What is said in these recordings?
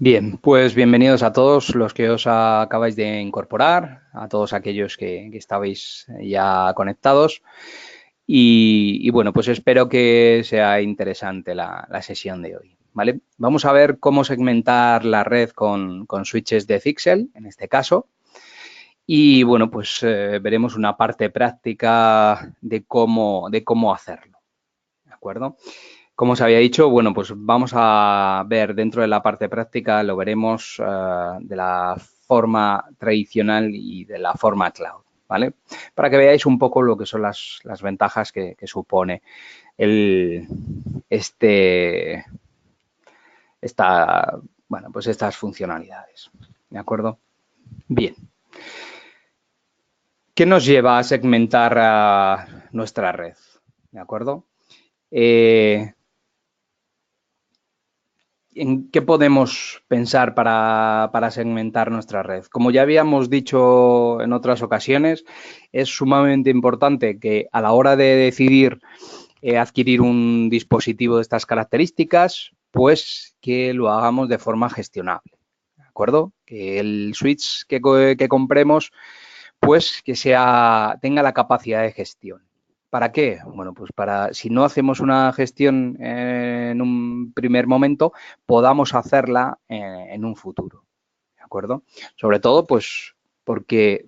Bien, pues bienvenidos a todos los que os acabáis de incorporar, a todos aquellos que estabais ya conectados. Bueno, pues espero que sea interesante la sesión de hoy, ¿vale? Vamos a ver cómo segmentar la red con switches de Pixel, en este caso. Y bueno, pues veremos una parte práctica de cómo hacerlo, ¿de acuerdo? Como os había dicho, bueno, pues vamos a ver dentro de la parte práctica, lo veremos de la forma tradicional y de la forma cloud, ¿vale? Para que veáis un poco lo que son las ventajas que supone el, este, bueno, pues estas funcionalidades, ¿de acuerdo? Bien. ¿Qué nos lleva a segmentar nuestra red? ¿De acuerdo? Eh, ¿En qué podemos pensar para segmentar nuestra red? Como ya habíamos dicho en otras ocasiones, es sumamente importante que a la hora de decidir adquirir un dispositivo de estas características, pues que lo hagamos de forma gestionable. ¿De acuerdo? Que el switch que compremos, pues que tenga la capacidad de gestión. ¿Para qué? Bueno, pues para, si no hacemos una gestión en un primer momento, podamos hacerla en un futuro, ¿de acuerdo? Sobre todo, pues porque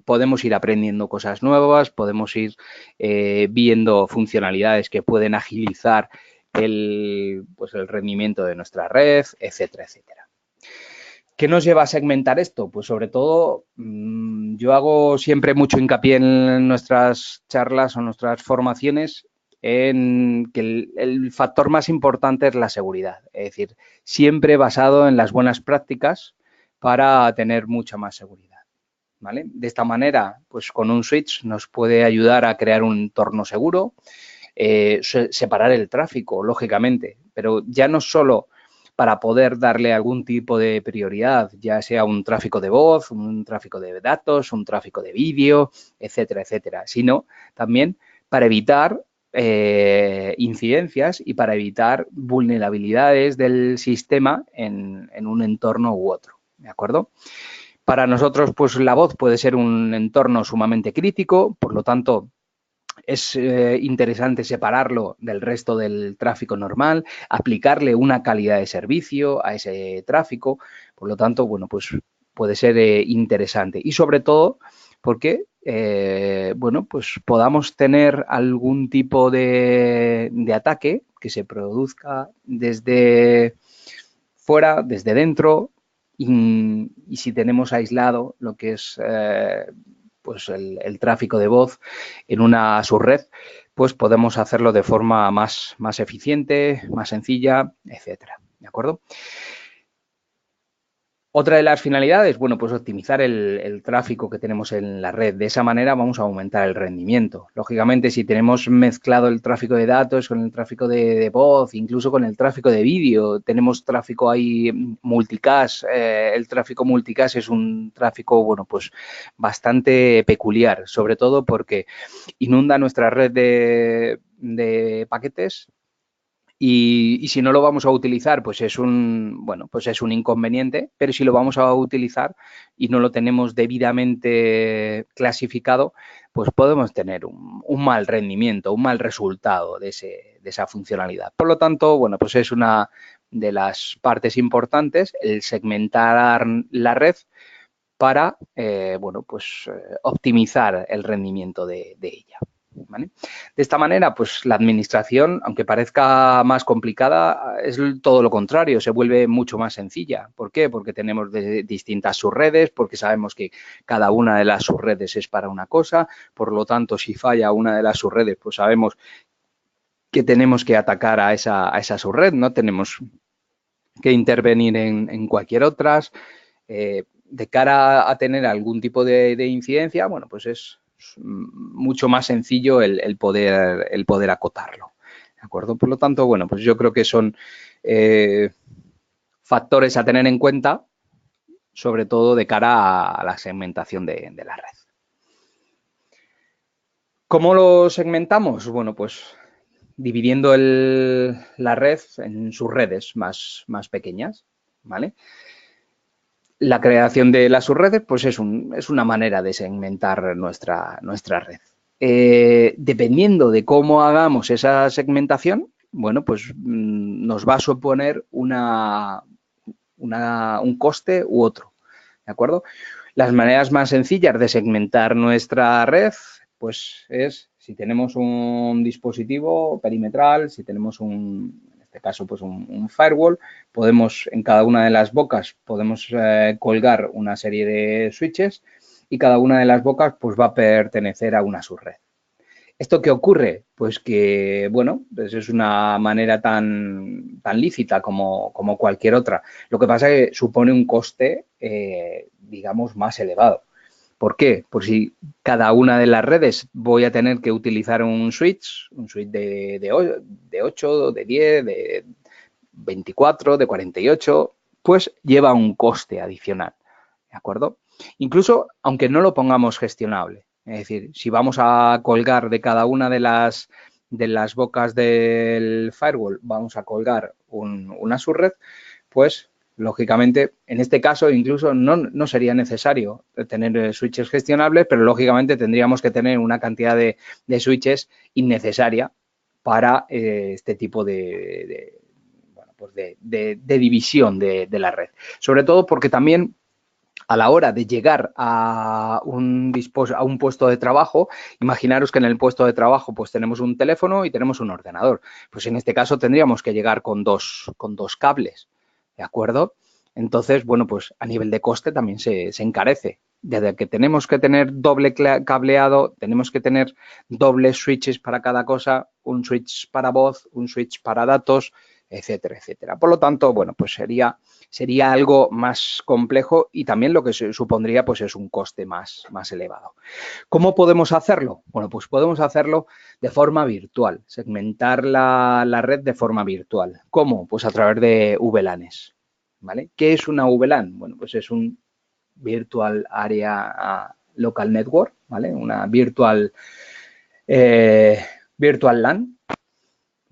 podemos ir aprendiendo cosas nuevas, podemos ir viendo funcionalidades que pueden agilizar pues el rendimiento de nuestra red, etcétera, etcétera. ¿Qué nos lleva a segmentar esto? Pues sobre todo, yo hago siempre mucho hincapié en nuestras charlas o nuestras formaciones en que el factor más importante es la seguridad. Es decir, siempre basado en las buenas prácticas para tener mucha más seguridad. ¿Vale? De esta manera, pues con un switch nos puede ayudar a crear un entorno seguro, separar el tráfico, lógicamente, pero ya no solo para poder darle algún tipo de prioridad, ya sea un tráfico de voz, un tráfico de datos, un tráfico de vídeo, etcétera, etcétera, sino también para evitar incidencias y para evitar vulnerabilidades del sistema en un entorno u otro, ¿de acuerdo? Para nosotros, pues la voz puede ser un entorno sumamente crítico, por lo tanto, es interesante separarlo del resto del tráfico normal, aplicarle una calidad de servicio a ese tráfico. Por lo tanto, bueno, pues puede ser interesante. Y sobre todo porque, bueno, pues podamos tener algún tipo de ataque que se produzca desde fuera, desde dentro, y si tenemos aislado lo que es pues el tráfico de voz en una subred, pues podemos hacerlo de forma más eficiente, más sencilla, etcétera. ¿De acuerdo? Otra de las finalidades, bueno, pues optimizar el tráfico que tenemos en la red. De esa manera vamos a aumentar el rendimiento. Lógicamente, si tenemos mezclado el tráfico de datos con el tráfico de voz, incluso con el tráfico de vídeo, tenemos tráfico ahí multicast. El tráfico multicast es un tráfico, bueno, pues bastante peculiar, sobre todo porque inunda nuestra red de paquetes y si no lo vamos a utilizar, pues es bueno, pues es un inconveniente, pero si lo vamos a utilizar y no lo tenemos debidamente clasificado, pues podemos tener un mal rendimiento, un mal resultado de esa funcionalidad. Por lo tanto, bueno, pues es una de las partes importantes el segmentar la red para, bueno, pues optimizar el rendimiento de ella. ¿Vale? De esta manera, pues la administración, aunque parezca más complicada, es todo lo contrario, se vuelve mucho más sencilla. ¿Por qué? Porque tenemos distintas subredes, porque sabemos que cada una de las subredes es para una cosa, por lo tanto, si falla una de las subredes, pues sabemos que tenemos que atacar a esa subred, no tenemos que intervenir en cualquier otra. De cara a tener algún tipo de incidencia, bueno, pues es mucho más sencillo el poder acotarlo. ¿De acuerdo? Por lo tanto, bueno, pues yo creo que son factores a tener en cuenta, sobre todo de cara a la segmentación de la red. ¿Cómo lo segmentamos? Bueno, pues dividiendo la red en sus redes más pequeñas. ¿vale? La creación de las subredes, pues es una manera de segmentar nuestra red. Dependiendo de cómo hagamos esa segmentación, bueno, pues nos va a suponer un coste u otro, ¿de acuerdo? Las maneras más sencillas de segmentar nuestra red, pues es si tenemos un dispositivo perimetral, si tenemos en este caso, pues un firewall, podemos en cada una de las bocas podemos colgar una serie de switches y cada una de las bocas pues va a pertenecer a una subred. ¿Esto qué ocurre? Pues que, bueno, pues es una manera tan lícita como cualquier otra. Lo que pasa es que supone un coste, digamos, más elevado. ¿Por qué? Por si cada una de las redes voy a tener que utilizar un switch de 8, de 10, de 24, de 48, pues lleva un coste adicional, ¿de acuerdo? Incluso aunque no lo pongamos gestionable. Es decir, si vamos a colgar de cada una de las bocas del firewall, vamos a colgar una subred, pues lógicamente, en este caso incluso no sería necesario tener switches gestionables, pero lógicamente tendríamos que tener una cantidad de switches innecesaria para este tipo de división de la red. Sobre todo porque también a la hora de llegar a un puesto de trabajo, imaginaros que en el puesto de trabajo pues tenemos un teléfono y tenemos un ordenador. Pues en este caso tendríamos que llegar con dos cables, ¿de acuerdo? Entonces, bueno, pues a nivel de coste también se encarece. Desde que tenemos que tener doble cableado, tenemos que tener dobles switches para cada cosa, un switch para voz, un switch para datos, etcétera, etcétera. Por lo tanto, bueno, pues sería algo más complejo y también lo que se supondría pues es un coste más elevado. ¿Cómo podemos hacerlo? Bueno, pues podemos hacerlo de forma virtual, segmentar la red de forma virtual. ¿Cómo? Pues a través de VLANs, ¿vale? ¿Qué es una VLAN? Bueno, pues es un Virtual Area Local Network, ¿vale? Una virtual LAN,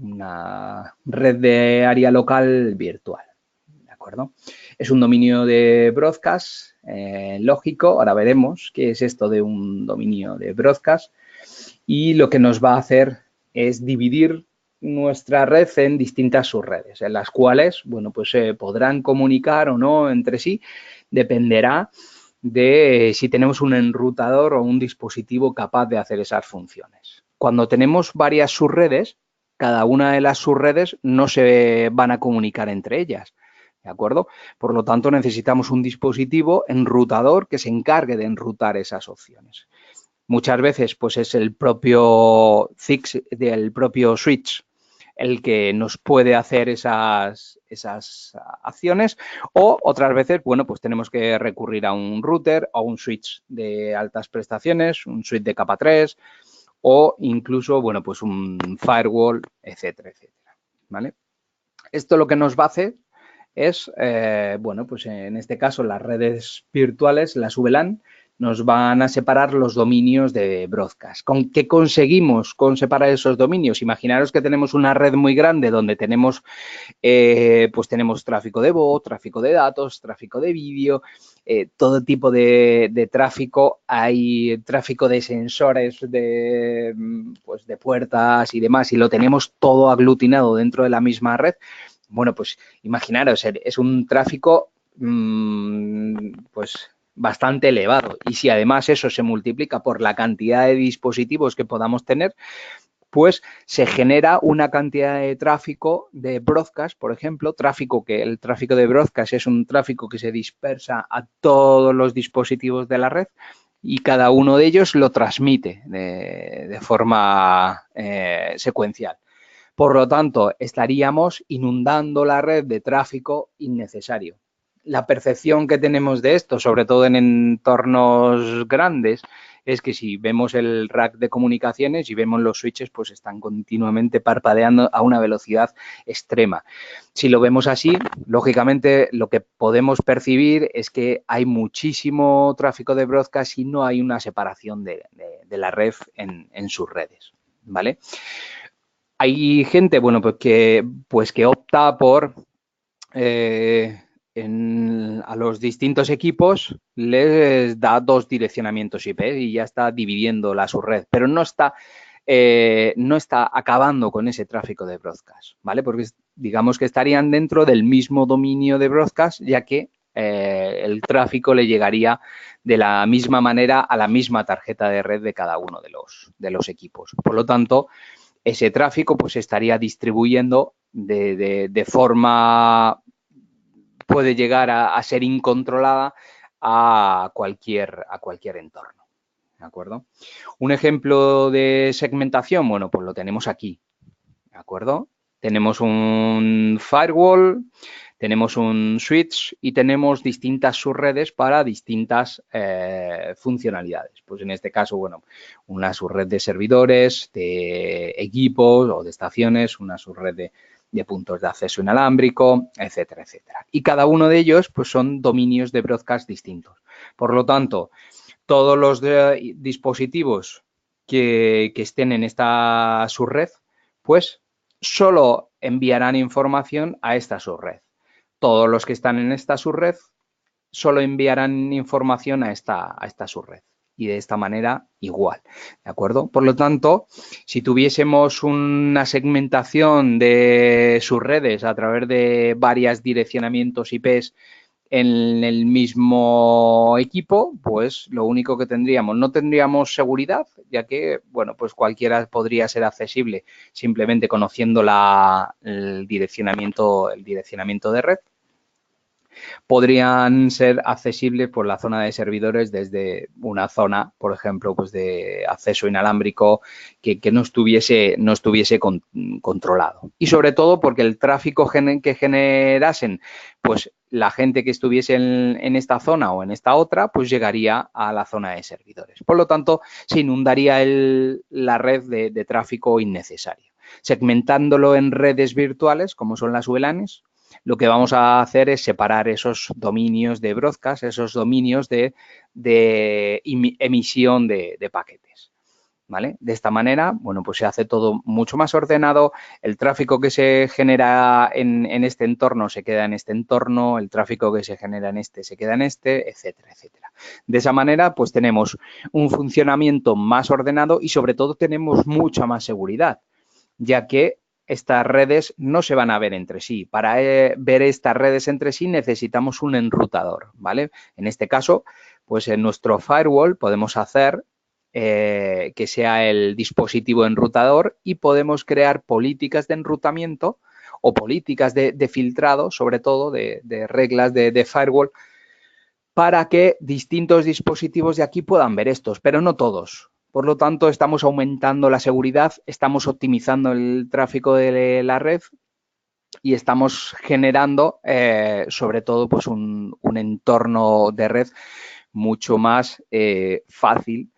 una red de área local virtual. ¿De acuerdo? Es un dominio de broadcast lógico. Ahora veremos qué es esto de un dominio de broadcast. Y lo que nos va a hacer es dividir nuestra red en distintas subredes, en las cuales, bueno, pues se podrán comunicar o no entre sí. Dependerá de si tenemos un enrutador o un dispositivo capaz de hacer esas funciones. Cuando tenemos varias subredes, cada una de las subredes no se van a comunicar entre ellas, ¿de acuerdo? Por lo tanto, necesitamos un dispositivo enrutador que se encargue de enrutar esas opciones. Muchas veces, pues es el propio CIX del propio switch el que nos puede hacer esas acciones, o otras veces, bueno, pues tenemos que recurrir a un router o un switch de altas prestaciones, un switch de capa 3 o incluso, bueno, pues un firewall, etcétera, etcétera, ¿vale? Esto lo que nos va a hacer es, bueno, pues en este caso las redes virtuales, las VLAN, nos van a separar los dominios de broadcast. ¿Con qué conseguimos con separar esos dominios? Imaginaros que tenemos una red muy grande donde tenemos, pues tenemos tráfico de voz, tráfico de datos, tráfico de vídeo, todo tipo de tráfico. Hay tráfico de sensores, pues de puertas y demás, y lo tenemos todo aglutinado dentro de la misma red. Bueno, pues imaginaros, es un tráfico pues bastante elevado. Y si además eso se multiplica por la cantidad de dispositivos que podamos tener, pues se genera una cantidad de tráfico de broadcast, por ejemplo, el tráfico de broadcast es un tráfico que se dispersa a todos los dispositivos de la red y cada uno de ellos lo transmite de forma secuencial. Por lo tanto, estaríamos inundando la red de tráfico innecesario. La percepción que tenemos de esto, sobre todo en entornos grandes, es que si vemos el rack de comunicaciones y vemos los switches, pues están continuamente parpadeando a una velocidad extrema. Si lo vemos así, lógicamente lo que podemos percibir es que hay muchísimo tráfico de broadcast y no hay una separación de la red en sus redes, ¿vale? Hay gente, bueno, pues que opta por a los distintos equipos les da 2 direccionamientos IP y ya está dividiendo la subred, pero no está acabando con ese tráfico de broadcast, ¿vale? Porque digamos que estarían dentro del mismo dominio de broadcast, ya que el tráfico le llegaría de la misma manera a la misma tarjeta de red de cada uno de los equipos. Por lo tanto, ese tráfico pues se estaría distribuyendo de forma, puede llegar a ser incontrolada a cualquier entorno. ¿De acuerdo? Un ejemplo de segmentación, bueno, pues lo tenemos aquí. ¿De acuerdo? Tenemos un firewall, tenemos un switch y tenemos distintas subredes para distintas funcionalidades. Pues en este caso, bueno, una subred de servidores, de equipos o de estaciones, una subred de puntos de acceso inalámbrico, etcétera, etcétera. Y cada uno de ellos, pues son dominios de broadcast distintos. Por lo tanto, todos los dispositivos que estén en esta subred, pues solo enviarán información a esta subred. Todos los que están en esta subred solo enviarán información a esta subred. Y de esta manera igual, ¿de acuerdo? Por lo tanto, si tuviésemos una segmentación de subredes a través de varios direccionamientos IPs en el mismo equipo, pues lo único que tendríamos, no tendríamos seguridad, ya que, bueno, pues cualquiera podría ser accesible simplemente conociendo el direccionamiento de red. Podrían ser accesibles por la zona de servidores desde una zona, por ejemplo, pues de acceso inalámbrico que no estuviese controlado. Y sobre todo porque el tráfico que generasen, pues la gente que estuviese en esta zona o en esta otra, pues llegaría a la zona de servidores. Por lo tanto, se inundaría la red de tráfico innecesario. Segmentándolo en redes virtuales, como son las VLANs, lo que vamos a hacer es separar esos dominios de broadcast, esos dominios de emisión de paquetes. ¿Vale? De esta manera, bueno, pues se hace todo mucho más ordenado, el tráfico que se genera en este entorno se queda en este entorno, el tráfico que se genera en este se queda en este, etcétera, etcétera. De esa manera, pues tenemos un funcionamiento más ordenado y sobre todo tenemos mucha más seguridad, ya que estas redes no se van a ver entre sí. Para ver estas redes entre sí necesitamos un enrutador, ¿vale? En este caso, pues en nuestro firewall podemos hacer que sea el dispositivo enrutador y podemos crear políticas de enrutamiento o políticas de filtrado, sobre todo de reglas de firewall, para que distintos dispositivos de aquí puedan ver estos, pero no todos. Por lo tanto, estamos aumentando la seguridad, estamos optimizando el tráfico de la red y estamos generando, sobre todo, pues un entorno de red mucho más fácil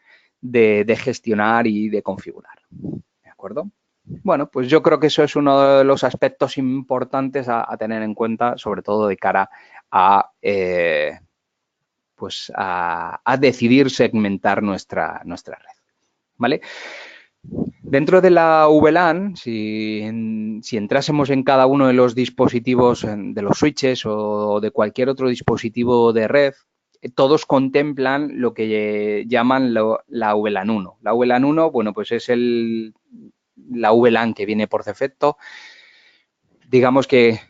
de gestionar y de configurar. ¿De acuerdo? Bueno, pues yo creo que eso es uno de los aspectos importantes a tener en cuenta, sobre todo de cara a pues a decidir segmentar nuestra red, ¿vale? Dentro de la VLAN, si entrásemos en cada uno de los dispositivos, de los switches o de cualquier otro dispositivo de red, todos contemplan lo que llaman la VLAN 1. La VLAN 1, bueno, pues es la VLAN que viene por defecto. Digamos que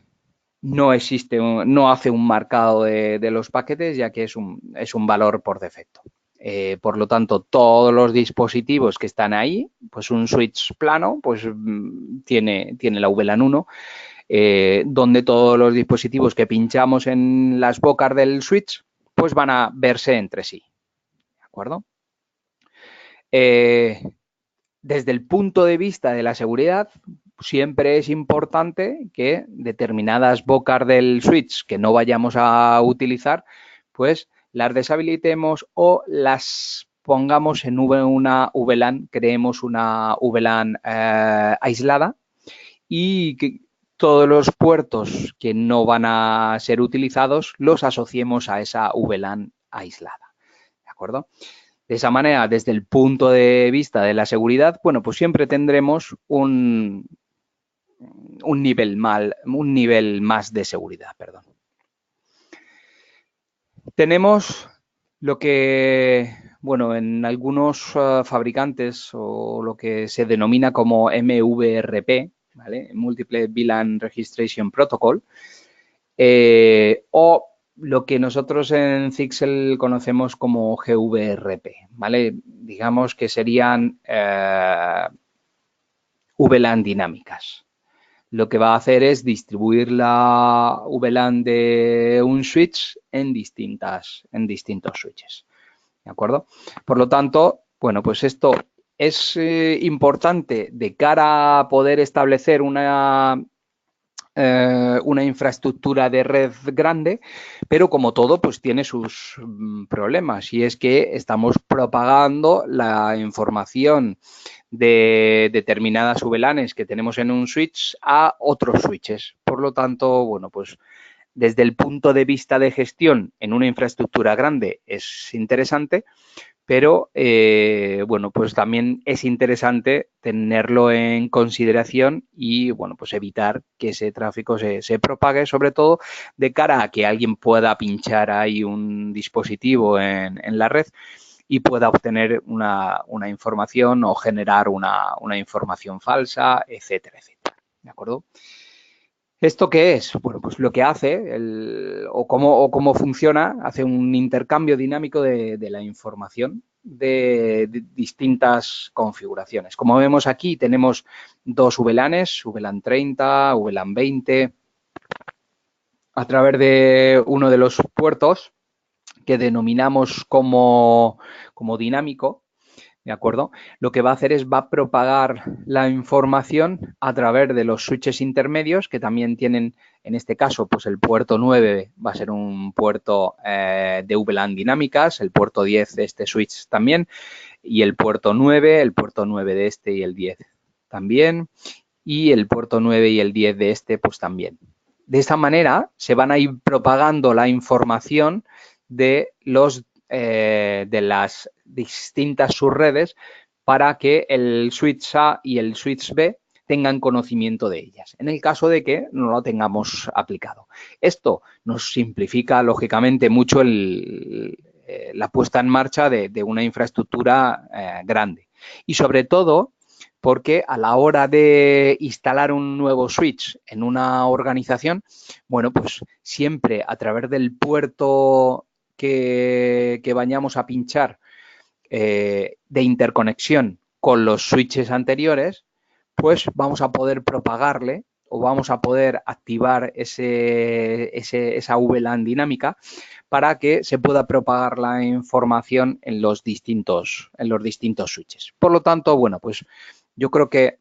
no existe, no hace un marcado de los paquetes, ya que es un valor por defecto. Por lo tanto, todos los dispositivos que están ahí, pues un switch plano, pues tiene la VLAN 1, donde todos los dispositivos que pinchamos en las bocas del switch, pues van a verse entre sí. ¿De acuerdo? Desde el punto de vista de la seguridad, siempre es importante que determinadas bocas del switch que no vayamos a utilizar, pues las deshabilitemos o las pongamos en una VLAN, creemos una VLAN aislada y que todos los puertos que no van a ser utilizados los asociemos a esa VLAN aislada. ¿De acuerdo? De esa manera, desde el punto de vista de la seguridad, bueno, pues siempre tendremos un nivel más de seguridad, perdón. Tenemos lo que, bueno, en algunos fabricantes o lo que se denomina como MVRP, ¿vale? Multiple VLAN Registration Protocol, o lo que nosotros en Zixel conocemos como GVRP, ¿vale? Digamos que serían VLAN dinámicas. Lo que va a hacer es distribuir la VLAN de un switch en distintos switches. ¿De acuerdo? Por lo tanto, bueno, pues esto es importante de cara a poder establecer una infraestructura de red grande, pero como todo, pues tiene sus problemas y es que estamos propagando la información de determinadas VLANs que tenemos en un switch a otros switches. Por lo tanto, bueno, pues desde el punto de vista de gestión en una infraestructura grande es interesante, pero bueno, pues también es interesante tenerlo en consideración y bueno, pues evitar que ese tráfico se propague, sobre todo de cara a que alguien pueda pinchar ahí un dispositivo en la red y pueda obtener una información o generar una información falsa, etcétera, etcétera. ¿De acuerdo? ¿Esto qué es? Bueno, pues lo que hace o cómo funciona, hace un intercambio dinámico de la información de distintas configuraciones. Como vemos aquí, tenemos dos VLANs, VLAN 30, VLAN 20. A través de uno de los puertos que denominamos como dinámico, ¿de acuerdo? Lo que va a hacer es va a propagar la información a través de los switches intermedios que también tienen, en este caso, pues el puerto 9 va a ser un puerto de VLAN dinámicas, el puerto 10 de este switch también, y el puerto 9 de este y el 10 también, y el puerto 9 y el 10 de este pues también. De esta manera se van a ir propagando la información de las distintas subredes para que el switch A y el switch B tengan conocimiento de ellas, en el caso de que no lo tengamos aplicado. Esto nos simplifica, lógicamente, mucho la puesta en marcha de una infraestructura grande. Y sobre todo, porque a la hora de instalar un nuevo switch en una organización, bueno, pues siempre a través del puerto que vayamos a pinchar de interconexión con los switches anteriores, pues vamos a poder propagarle o vamos a poder activar esa VLAN dinámica para que se pueda propagar la información en los distintos switches. Por lo tanto, bueno, pues yo creo que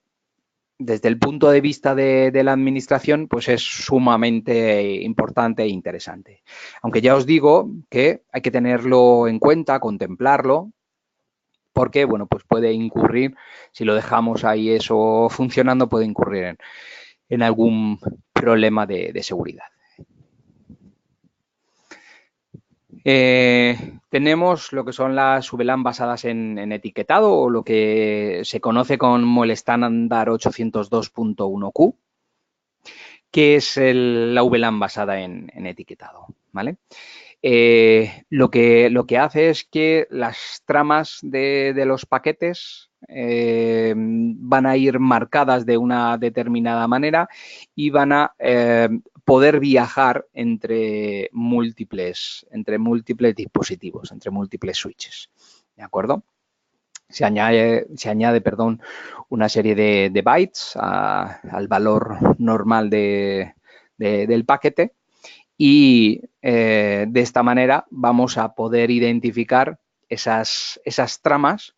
desde el punto de vista de la administración, pues es sumamente importante e interesante. Aunque ya os digo que hay que tenerlo en cuenta, contemplarlo, porque, bueno, pues puede incurrir, si lo dejamos ahí eso funcionando, puede incurrir en algún problema de seguridad. Tenemos lo que son las VLAN basadas en etiquetado o lo que se conoce como el estándar 802.1Q, que es la VLAN basada en etiquetado, ¿vale? Lo que hace es que las tramas de los paquetes van a ir marcadas de una determinada manera y van a poder viajar entre múltiples dispositivos, entre múltiples switches. ¿De acuerdo? Se añade una serie de bytes al valor normal del paquete y de esta manera vamos a poder identificar esas tramas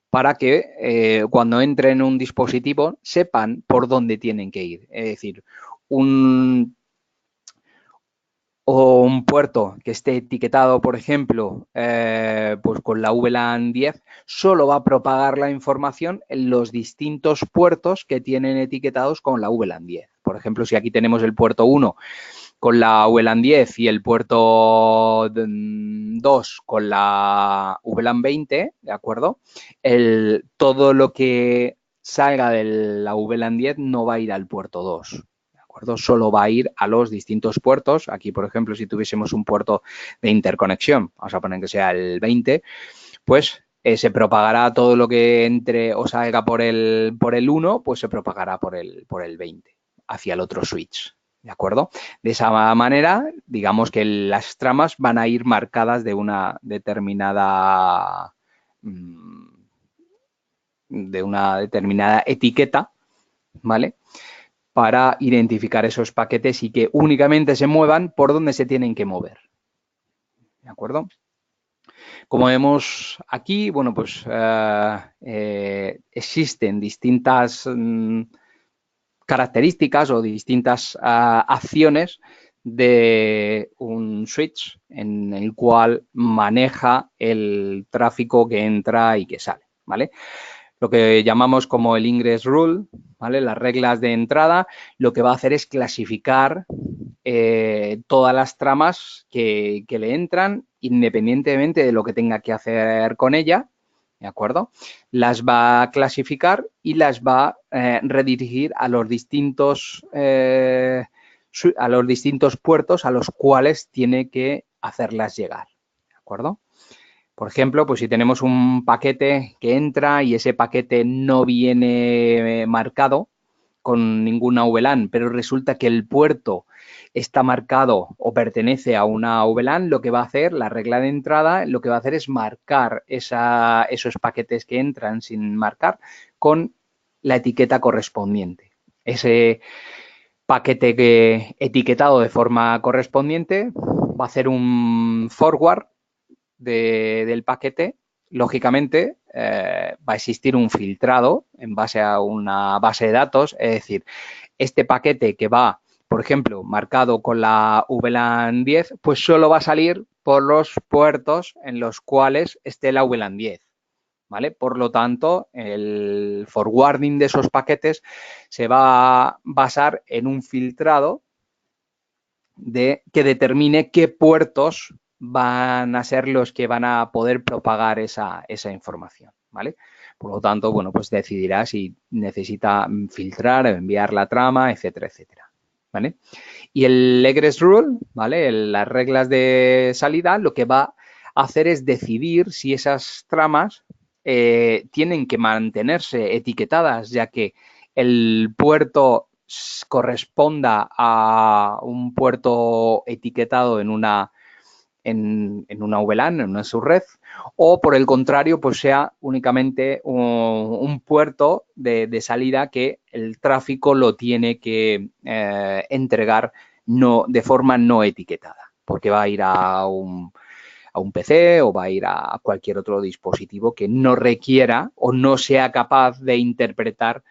para que cuando entren en un dispositivo sepan por dónde tienen que ir. Es decir, un puerto que esté etiquetado, por ejemplo, pues con la VLAN 10, solo va a propagar la información en los distintos puertos que tienen etiquetados con la VLAN 10. Por ejemplo, si aquí tenemos el puerto 1 con la VLAN 10 y el puerto 2 con la VLAN 20, ¿de acuerdo? Todo lo que salga de la VLAN 10 no va a ir al puerto 2. acuerdo? Solo va a ir a los distintos puertos. Aquí, por ejemplo, si tuviésemos un puerto de interconexión, vamos a poner que sea el 20, pues se propagará todo lo que entre o salga por el 1, pues se propagará por el 20 hacia el otro switch. ¿De acuerdo? De esa manera, digamos que las tramas van a ir marcadas de una determinada etiqueta, ¿vale? Para identificar esos paquetes y que únicamente se muevan por donde se tienen que mover. ¿De acuerdo? Como vemos aquí, bueno, pues existen distintas características o distintas acciones de un switch en el cual maneja el tráfico que entra y que sale, ¿vale? Lo que llamamos como el ingress rule, ¿vale? Las reglas de entrada, lo que va a hacer es clasificar todas las tramas que le entran, independientemente de lo que tenga que hacer con ella, ¿de acuerdo? Las va a clasificar y las va a redirigir a los distintos puertos a los cuales tiene que hacerlas llegar, ¿de acuerdo? Por ejemplo, pues si tenemos un paquete que entra y ese paquete no viene marcado con ninguna VLAN, pero resulta que el puerto está marcado o pertenece a una VLAN, lo que va a hacer, la regla de entrada, lo que va a hacer es marcar esos paquetes que entran sin marcar con la etiqueta correspondiente. Ese paquete que etiquetado de forma correspondiente va a hacer un forward del paquete. Lógicamente, va a existir un filtrado en base a una base de datos, es decir, este paquete que va, por ejemplo, marcado con la VLAN 10, pues solo va a salir por los puertos en los cuales esté la VLAN 10. ¿Vale? Por lo tanto, el forwarding de esos paquetes se va a basar en un filtrado que determine qué puertos van a ser los que van a poder propagar esa información, ¿vale? Por lo tanto, bueno, pues decidirá si necesita filtrar, enviar la trama, etcétera, etcétera, ¿vale? Y el egress rule, ¿vale? Las reglas de salida, lo que va a hacer es decidir si esas tramas tienen que mantenerse etiquetadas, ya que el puerto corresponda a un puerto etiquetado en una VLAN, en una subred, o por el contrario, pues sea únicamente un puerto de salida que el tráfico lo tiene que entregar de forma no etiquetada, porque va a ir a un PC o va a ir a cualquier otro dispositivo que no requiera o no sea capaz de interpretar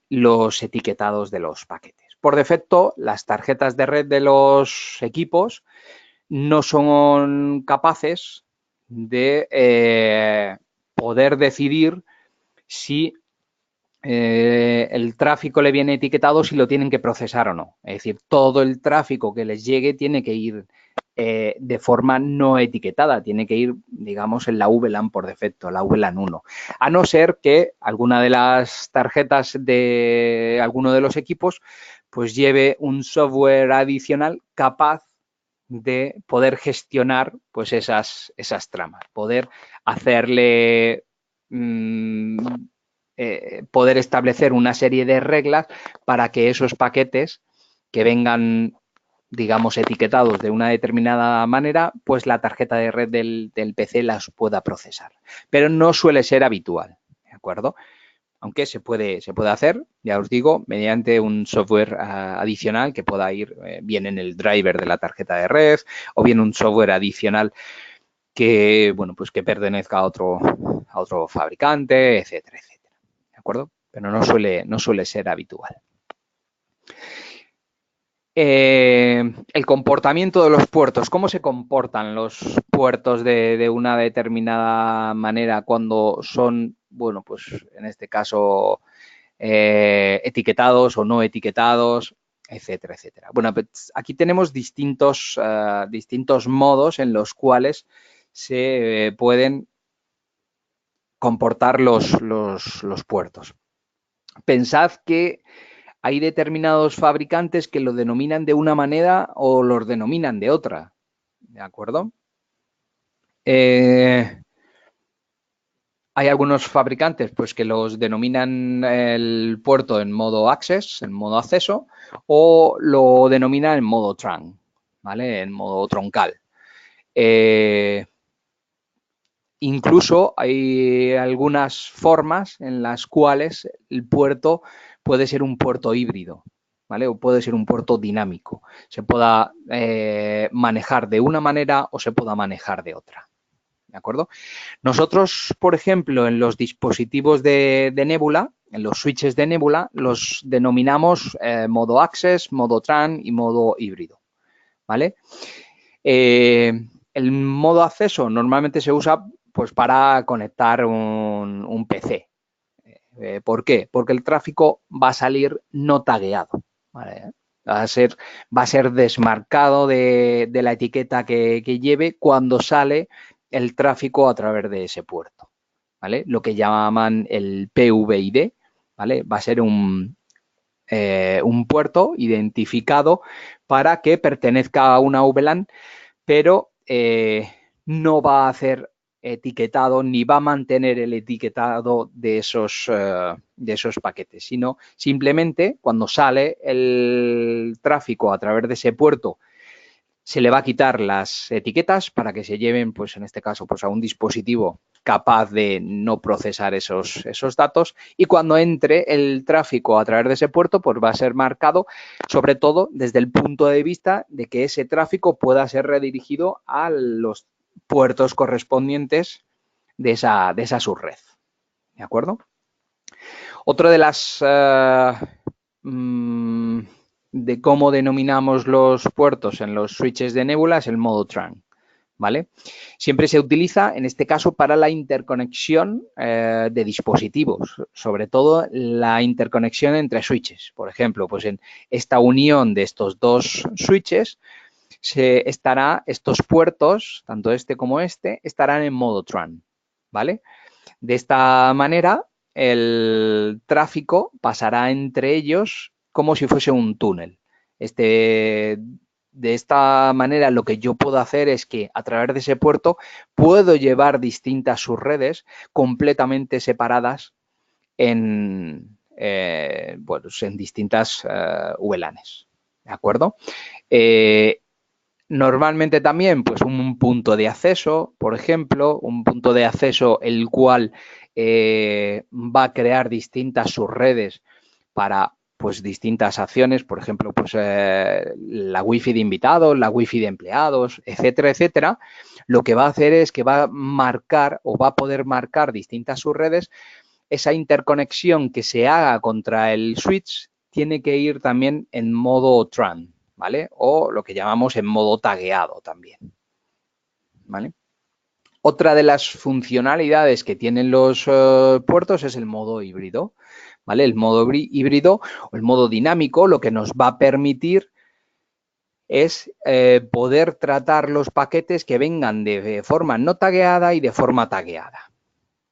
los etiquetados de los paquetes. Por defecto, las tarjetas de red de los equipos no son capaces de poder decidir si el tráfico le viene etiquetado, si lo tienen que procesar o no. Es decir, todo el tráfico que les llegue tiene que ir de forma no etiquetada, tiene que ir, digamos, en la VLAN por defecto, la VLAN 1. A no ser que alguna de las tarjetas de alguno de los equipos pues lleve un software adicional capaz de poder gestionar pues esas tramas, poder hacerle poder establecer una serie de reglas para que esos paquetes que vengan, digamos, etiquetados de una determinada manera, pues la tarjeta de red del PC las pueda procesar. Pero no suele ser habitual, ¿de acuerdo? Aunque se puede hacer, ya os digo, mediante un software adicional que pueda ir bien en el driver de la tarjeta de red o bien un software adicional que, bueno, pues que pertenezca a otro fabricante, etcétera, etcétera. ¿De acuerdo? Pero no suele ser habitual. El comportamiento de los puertos. ¿Cómo se comportan los puertos de una determinada manera cuando son, bueno, pues en este caso etiquetados o no etiquetados, etcétera, etcétera? Bueno, pues aquí tenemos distintos modos en los cuales se pueden comportar los puertos. Pensad que hay determinados fabricantes que lo denominan de una manera o los denominan de otra, ¿de acuerdo? Hay algunos fabricantes pues, que los denominan el puerto en modo access, en modo acceso, o lo denominan en modo trunk, ¿vale? En modo troncal. Incluso hay algunas formas en las cuales el puerto puede ser un puerto híbrido, ¿vale? O puede ser un puerto dinámico. Se pueda manejar de una manera o se pueda manejar de otra, ¿de acuerdo? Nosotros, por ejemplo, en los dispositivos de Nebula, en los switches de Nebula, los denominamos modo access, modo tran y modo híbrido, ¿vale? El modo acceso normalmente se usa pues, para conectar un PC. ¿Por qué? Porque el tráfico va a salir no tagueado, ¿vale? Va a ser desmarcado de la etiqueta que lleve cuando sale el tráfico a través de ese puerto, ¿vale? Lo que llaman el PVID, ¿vale? Va a ser un puerto identificado para que pertenezca a una VLAN, pero no va a hacer etiquetado ni va a mantener el etiquetado de esos paquetes, sino simplemente cuando sale el tráfico a través de ese puerto se le va a quitar las etiquetas para que se lleven, pues en este caso, pues a un dispositivo capaz de no procesar esos datos, y cuando entre el tráfico a través de ese puerto, pues va a ser marcado, sobre todo desde el punto de vista de que ese tráfico pueda ser redirigido a los puertos correspondientes de esa subred. ¿De acuerdo? Otra de las de cómo denominamos los puertos en los switches de Nebula es el modo trunk, ¿vale? Siempre se utiliza, en este caso, para la interconexión de dispositivos, sobre todo la interconexión entre switches. Por ejemplo, pues en esta unión de estos dos switches estos puertos, tanto este como este, estarán en modo trunk, ¿vale? De esta manera, el tráfico pasará entre ellos como si fuese un túnel. De esta manera, lo que yo puedo hacer es que a través de ese puerto puedo llevar distintas subredes completamente separadas en distintas VLANs. ¿De acuerdo? Normalmente también, pues un punto de acceso, por ejemplo, un punto de acceso el cual va a crear distintas subredes para pues distintas acciones, por ejemplo, pues la wifi de invitados, la wifi de empleados, etcétera, etcétera. Lo que va a hacer es que va a marcar o va a poder marcar distintas subredes. Esa interconexión que se haga contra el switch tiene que ir también en modo tran, ¿vale? O lo que llamamos en modo tagueado también, ¿vale? Otra de las funcionalidades que tienen los puertos es el modo híbrido, ¿vale? El modo híbrido o el modo dinámico lo que nos va a permitir es poder tratar los paquetes que vengan de forma no tagueada y de forma tagueada,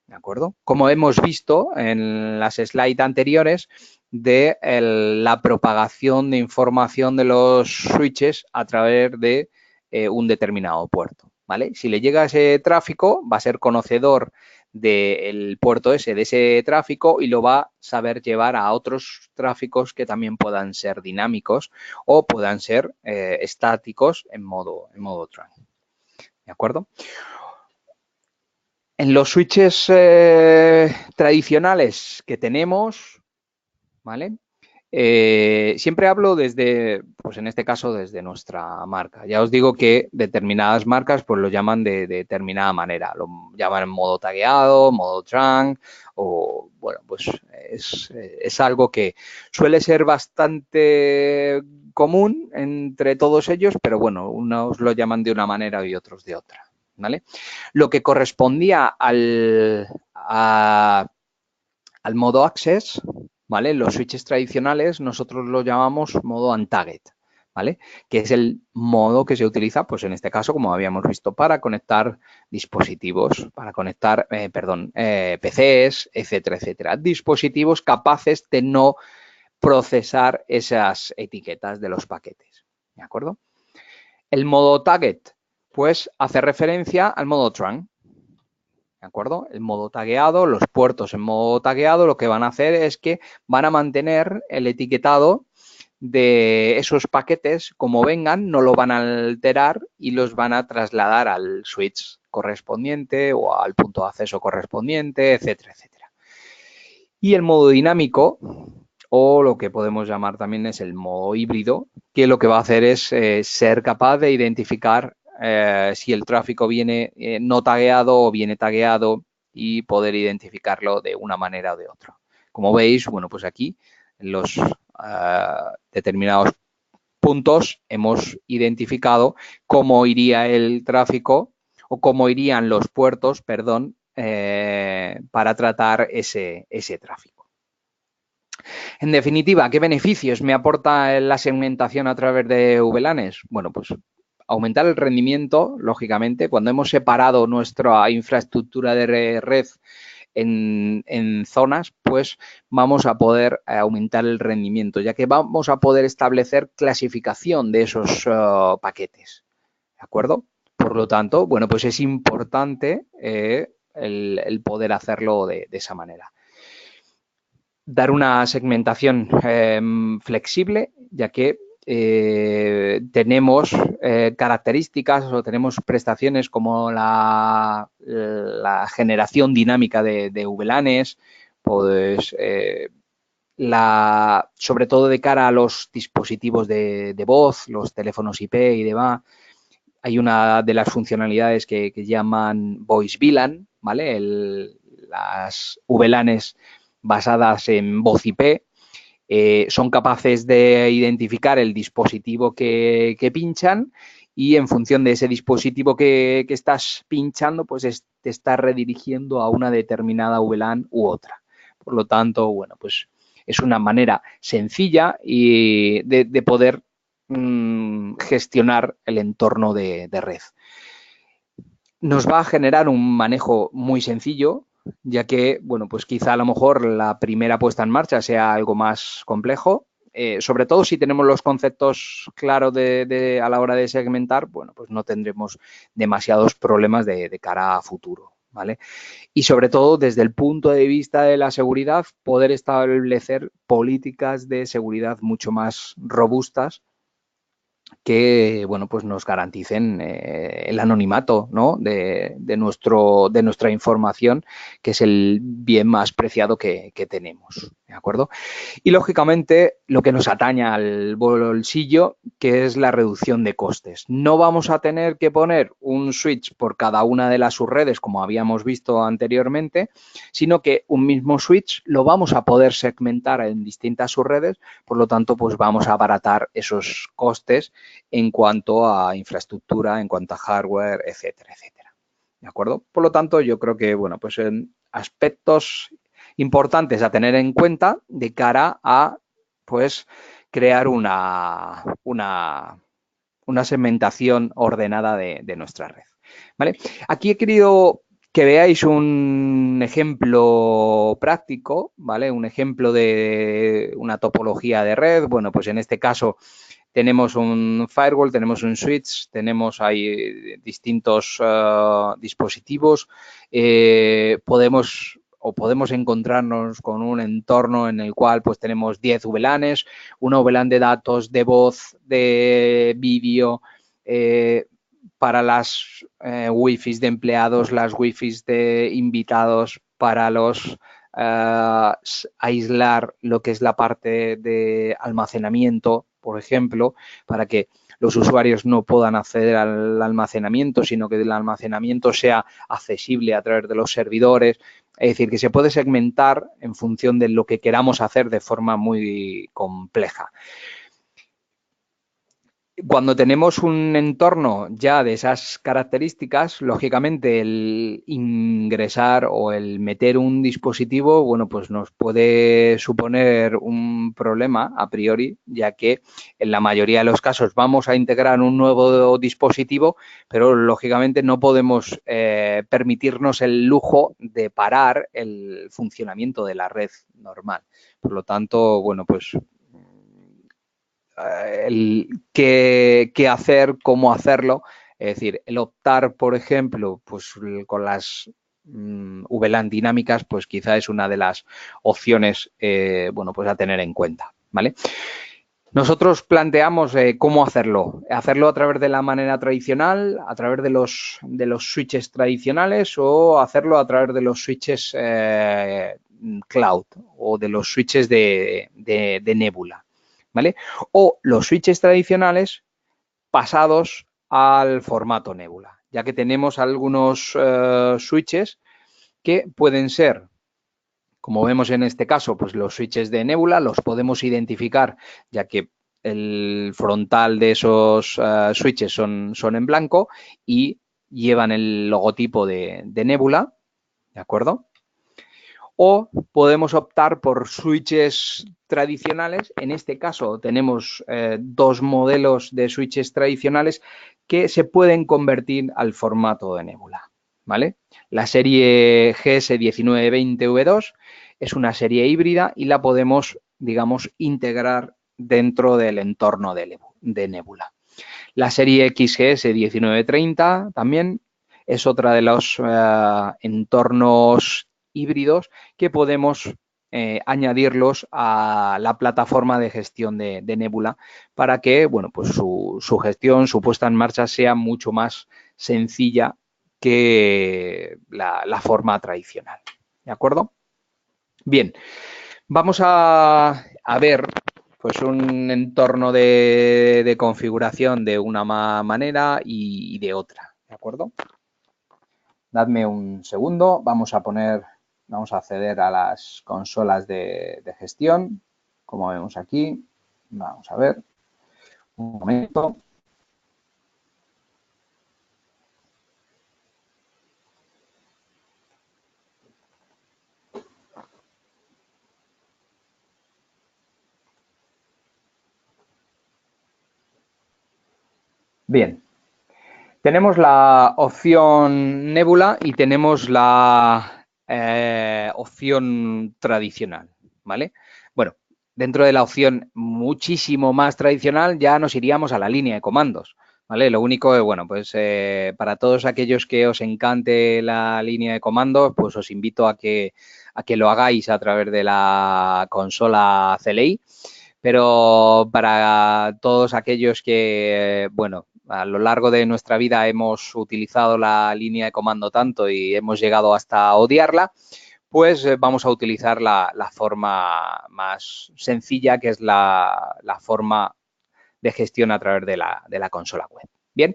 ¿de acuerdo? Como hemos visto en las slides anteriores de la propagación de información de los switches a través de un determinado puerto, ¿vale? Si le llega ese tráfico, va a ser conocedor del puerto ese, de ese tráfico, y lo va a saber llevar a otros tráficos que también puedan ser dinámicos o puedan ser estáticos en modo trunk, ¿de acuerdo? En los switches tradicionales que tenemos, ¿vale? Siempre hablo desde, pues en este caso, desde nuestra marca. Ya os digo que determinadas marcas pues lo llaman de determinada manera. Lo llaman en modo tagueado, modo trunk, o bueno, pues es algo que suele ser bastante común entre todos ellos, pero bueno, unos lo llaman de una manera y otros de otra, ¿vale? Lo que correspondía al modo access, ¿vale? Los switches tradicionales nosotros lo llamamos modo untagged, ¿vale? Que es el modo que se utiliza, pues en este caso, como habíamos visto, para conectar dispositivos, para conectar, PCs, etcétera, etcétera. Dispositivos capaces de no procesar esas etiquetas de los paquetes, ¿de acuerdo? El modo target, pues hace referencia al modo trunk, ¿de acuerdo? El modo tagueado, los puertos en modo tagueado, lo que van a hacer es que van a mantener el etiquetado de esos paquetes como vengan, no lo van a alterar y los van a trasladar al switch correspondiente o al punto de acceso correspondiente, etcétera, etcétera. Y el modo dinámico, o lo que podemos llamar también es el modo híbrido, que lo que va a hacer es ser capaz de identificar si el tráfico viene no tagueado o viene tagueado y poder identificarlo de una manera o de otra. Como veis, bueno, pues aquí en los determinados puntos hemos identificado cómo iría el tráfico o cómo irían los puertos, perdón, para tratar ese tráfico. En definitiva, ¿qué beneficios me aporta la segmentación a través de VLANs? Bueno, pues aumentar el rendimiento, lógicamente, cuando hemos separado nuestra infraestructura de red en zonas, pues vamos a poder aumentar el rendimiento, ya que vamos a poder establecer clasificación de esos paquetes, ¿de acuerdo? Por lo tanto, bueno, pues es importante el poder hacerlo de esa manera. Dar una segmentación flexible, ya que tenemos características o tenemos prestaciones como la generación dinámica de VLANs, pues, sobre todo de cara a los dispositivos de voz, los teléfonos IP y demás. Hay una de las funcionalidades que llaman Voice VLAN, ¿vale? Las VLANs basadas en voz IP son capaces de identificar el dispositivo que pinchan y en función de ese dispositivo que estás pinchando, pues te está redirigiendo a una determinada VLAN u otra. Por lo tanto, bueno, pues es una manera sencilla y de poder gestionar el entorno de red. Nos va a generar un manejo muy sencillo, ya que, bueno, pues quizá a lo mejor la primera puesta en marcha sea algo más complejo, sobre todo si tenemos los conceptos claros a la hora de segmentar, bueno, pues no tendremos demasiados problemas de cara a futuro, ¿vale? Y sobre todo desde el punto de vista de la seguridad, poder establecer políticas de seguridad mucho más robustas que, bueno, pues nos garanticen el anonimato, ¿no? de nuestra información, que es el bien más preciado que tenemos, ¿de acuerdo? Y, lógicamente, lo que nos atañe al bolsillo, que es la reducción de costes. No vamos a tener que poner un switch por cada una de las subredes, como habíamos visto anteriormente, sino que un mismo switch lo vamos a poder segmentar en distintas subredes, por lo tanto, pues vamos a abaratar esos costes en cuanto a infraestructura, en cuanto a hardware, etcétera, etcétera. ¿De acuerdo? Por lo tanto, yo creo que, bueno, pues en aspectos importantes a tener en cuenta de cara a, pues, crear una segmentación ordenada de nuestra red. ¿Vale? Aquí he querido que veáis un ejemplo práctico, ¿vale? Un ejemplo de una topología de red. Bueno, pues en este caso tenemos un firewall, tenemos un switch, tenemos ahí distintos dispositivos. Podemos encontrarnos con un entorno en el cual pues tenemos 10 VLANs, una VLAN de datos, de voz, de vídeo, para las Wi-Fi de empleados, las Wi-Fi de invitados, para los aislar lo que es la parte de almacenamiento, por ejemplo, para que los usuarios no puedan acceder al almacenamiento, sino que el almacenamiento sea accesible a través de los servidores. Es decir, que se puede segmentar en función de lo que queramos hacer de forma muy compleja. Cuando tenemos un entorno ya de esas características, lógicamente el ingresar o el meter un dispositivo, bueno, pues nos puede suponer un problema a priori, ya que en la mayoría de los casos vamos a integrar un nuevo dispositivo, pero lógicamente no podemos permitirnos el lujo de parar el funcionamiento de la red normal. Por lo tanto, bueno, pues el qué hacer, cómo hacerlo. Es decir, el optar, por ejemplo, pues con las VLAN dinámicas, pues quizá es una de las opciones, bueno, pues a tener en cuenta, ¿vale? Nosotros planteamos cómo hacerlo. Hacerlo a través de la manera tradicional, a través de los switches tradicionales o hacerlo a través de los switches cloud o de los switches de Nebula, ¿vale? O los switches tradicionales pasados al formato Nebula, ya que tenemos algunos switches que pueden ser, como vemos en este caso, pues los switches de Nebula los podemos identificar, ya que el frontal de esos switches son en blanco y llevan el logotipo de Nebula, ¿de acuerdo? O podemos optar por switches tradicionales. En este caso tenemos dos modelos de switches tradicionales que se pueden convertir al formato de Nebula, ¿vale? La serie GS1920V2 es una serie híbrida y la podemos, digamos, integrar dentro del entorno de Nebula. La serie XGS1930 también es otra de los entornos híbridos que podemos añadirlos a la plataforma de gestión de Nebula para que, bueno, pues su gestión, su puesta en marcha sea mucho más sencilla que la forma tradicional. ¿De acuerdo? Bien, vamos a ver pues un entorno de configuración de una manera y de otra, ¿de acuerdo? Dadme un segundo, vamos a acceder a las consolas de gestión, como vemos aquí. Vamos a ver, un momento. Bien, tenemos la opción Nebula y tenemos la opción tradicional, ¿vale? Bueno, dentro de la opción muchísimo más tradicional ya nos iríamos a la línea de comandos, ¿vale? Lo único es, bueno, pues para todos aquellos que os encante la línea de comandos, pues os invito a que lo hagáis a través de la consola CLI, pero para todos aquellos que, bueno, a lo largo de nuestra vida hemos utilizado la línea de comando tanto y hemos llegado hasta odiarla, pues vamos a utilizar la forma más sencilla, que es la forma de gestión a través de la consola web. Bien,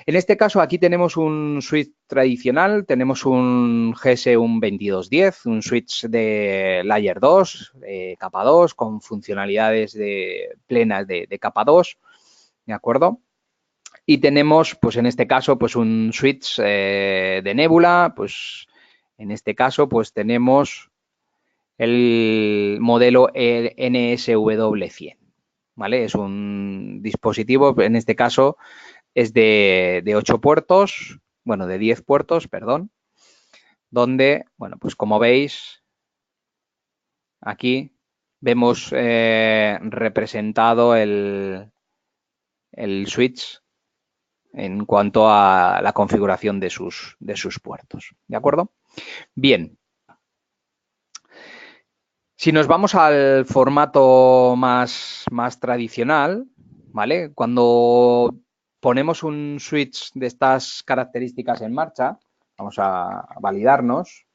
en este caso aquí tenemos un switch tradicional, tenemos un GS1 2210, un switch de Layer 2, capa 2, con funcionalidades plenas de capa 2, ¿de acuerdo? Y tenemos, pues en este caso, pues un switch de Nebula, pues en este caso, pues tenemos el modelo NSW100, ¿vale? Es un dispositivo, en este caso es de 8 puertos, bueno, de 10 puertos, perdón, donde, bueno, pues como veis, aquí vemos representado el switch en cuanto a la configuración de sus puertos. ¿De acuerdo? Bien. Si nos vamos al formato más tradicional, ¿vale? Cuando ponemos un switch de estas características en marcha, vamos a validarnos.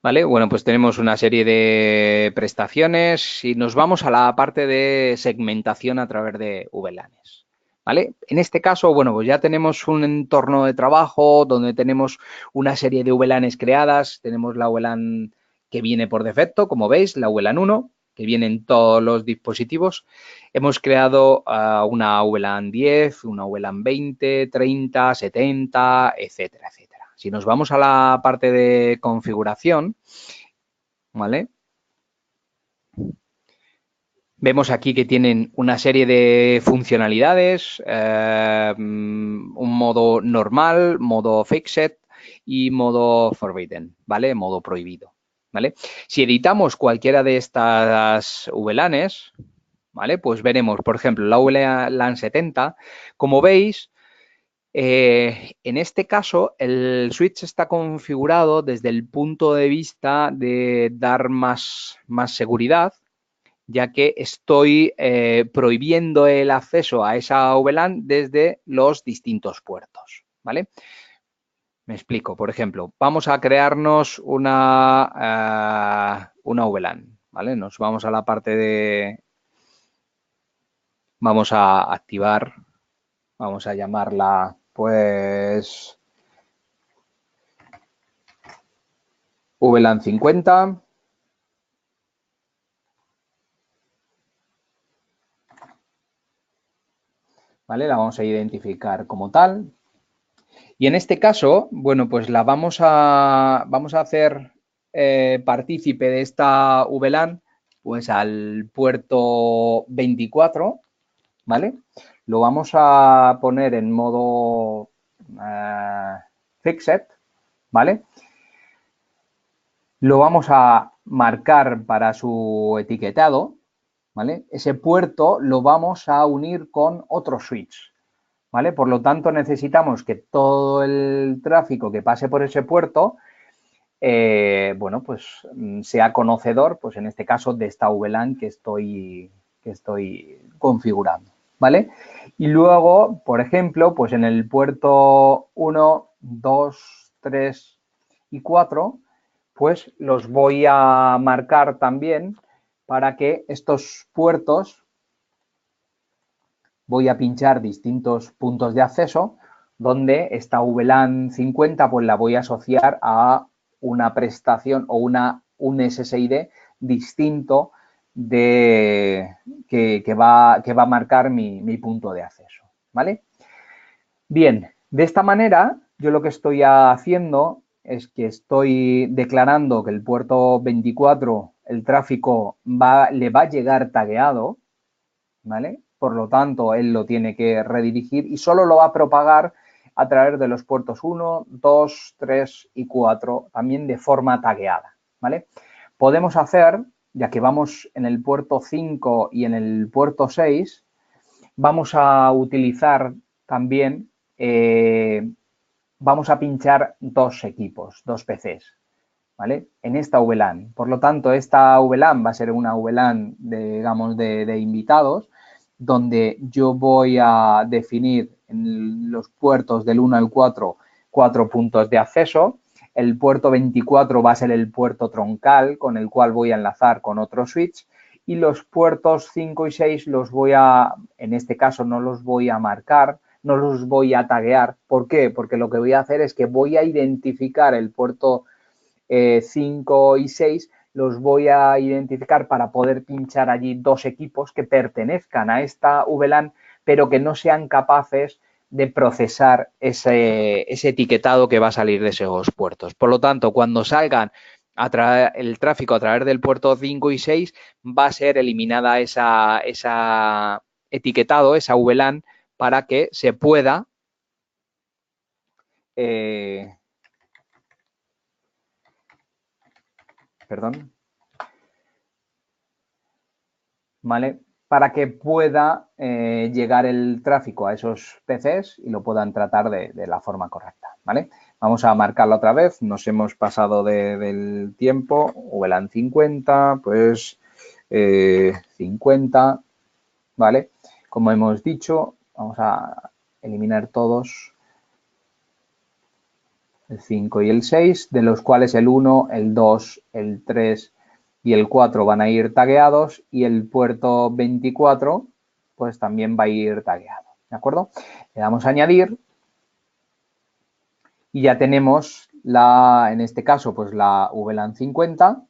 ¿Vale? Bueno, pues tenemos una serie de prestaciones y nos vamos a la parte de segmentación a través de VLANs. ¿Vale? En este caso, bueno, pues ya tenemos un entorno de trabajo donde tenemos una serie de VLANs creadas. Tenemos la VLAN que viene por defecto, como veis, la VLAN 1. que viene en todos los dispositivos, hemos creado una VLAN 10, una VLAN 20, 30, 70, etcétera, etcétera. Si nos vamos a la parte de configuración, ¿vale? Vemos aquí que tienen una serie de funcionalidades, un modo normal, modo fixed y modo forbidden, ¿vale? Modo prohibido, ¿vale? Si editamos cualquiera de estas VLANs, ¿vale? Pues veremos, por ejemplo, la VLAN 70, como veis, en este caso, el switch está configurado desde el punto de vista de dar más seguridad, ya que estoy prohibiendo el acceso a esa VLAN desde los distintos puertos, ¿vale? Me explico. Por ejemplo, vamos a crearnos una VLAN, ¿vale? Nos vamos a la parte de... Vamos a activar, vamos a llamarla, pues, VLAN 50. ¿Vale? La vamos a identificar como tal. Y en este caso, bueno, pues la vamos a hacer partícipe de esta VLAN, pues al puerto 24, ¿vale? Lo vamos a poner en modo fixed, ¿vale? Lo vamos a marcar para su etiquetado, ¿vale? Ese puerto lo vamos a unir con otro switch, ¿vale? Por lo tanto, necesitamos que todo el tráfico que pase por ese puerto, bueno, pues sea conocedor, pues en este caso, de esta VLAN que estoy configurando, ¿vale? Y luego, por ejemplo, pues en el puerto 1, 2, 3 y 4, pues los voy a marcar también para que estos puertos, voy a pinchar distintos puntos de acceso donde esta VLAN 50 pues la voy a asociar a una prestación o un SSID distinto de, que va a marcar mi punto de acceso, ¿vale? Bien, de esta manera yo lo que estoy haciendo es que estoy declarando que el puerto 24, el tráfico le va a llegar tagueado, ¿vale? Por lo tanto, él lo tiene que redirigir y solo lo va a propagar a través de los puertos 1, 2, 3 y 4, también de forma tagueada, ¿vale? Podemos hacer, ya que vamos en el puerto 5 y en el puerto 6, vamos a utilizar también, vamos a pinchar dos equipos, dos PCs, ¿vale? En esta VLAN. Por lo tanto, esta VLAN va a ser una VLAN digamos, de invitados, donde yo voy a definir en los puertos del 1 al 4, 4 puntos de acceso. El puerto 24 va a ser el puerto troncal con el cual voy a enlazar con otro switch. Y los puertos 5 y 6 los voy a, en este caso no los voy a marcar, no los voy a taguear. ¿Por qué? Porque lo que voy a hacer es que voy a identificar el puerto 5 y 6, los voy a identificar para poder pinchar allí dos equipos que pertenezcan a esta VLAN, pero que no sean capaces de procesar ese etiquetado que va a salir de esos puertos. Por lo tanto, cuando salgan el tráfico a través del puerto 5 y 6, va a ser eliminada esa etiquetado, esa VLAN, para que se pueda perdón, ¿vale? Para que pueda llegar el tráfico a esos PCs y lo puedan tratar de la forma correcta, ¿vale? Vamos a marcarla otra vez, nos hemos pasado del tiempo, VLAN 50, pues 50, ¿vale? Como hemos dicho, vamos a eliminar todos, el 5 y el 6, de los cuales el 1, el 2, el 3 y el 4 van a ir tagueados y el puerto 24 pues también va a ir tagueado, ¿de acuerdo? Le damos a añadir y ya tenemos en este caso, pues la VLAN 50,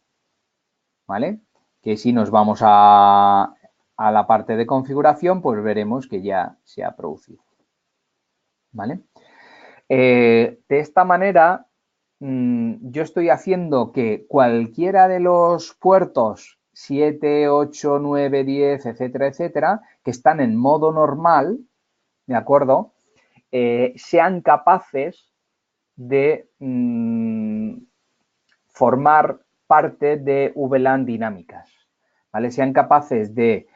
¿vale? que si nos vamos a la parte de configuración, pues veremos que ya se ha producido. ¿Vale? De esta manera, yo estoy haciendo que cualquiera de los puertos 7, 8, 9, 10, etcétera, etcétera, que están en modo normal, ¿de acuerdo? Sean capaces de formar parte de VLAN dinámicas, ¿vale? Sean capaces de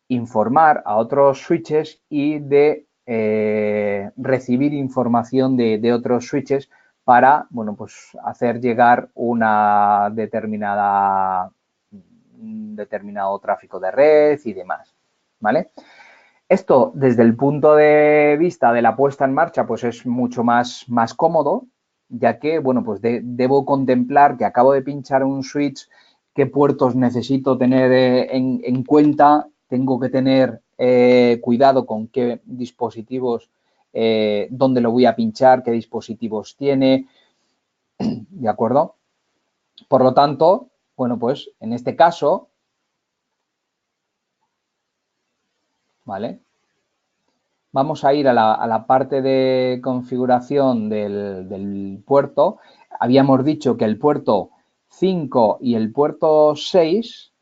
informar a otros switches y de recibir información de otros switches para, bueno, pues hacer llegar un determinado tráfico de red y demás, ¿vale? Esto, desde el punto de vista de la puesta en marcha, pues es mucho más cómodo, ya que, bueno, pues debo contemplar que acabo de pinchar un switch, qué puertos necesito tener en cuenta, tengo que tener cuidado con qué dispositivos, dónde lo voy a pinchar, qué dispositivos tiene, ¿de acuerdo? Por lo tanto, bueno, pues en este caso, ¿vale? Vamos a ir a la parte de configuración del puerto. Habíamos dicho que el puerto 5 y el puerto 6,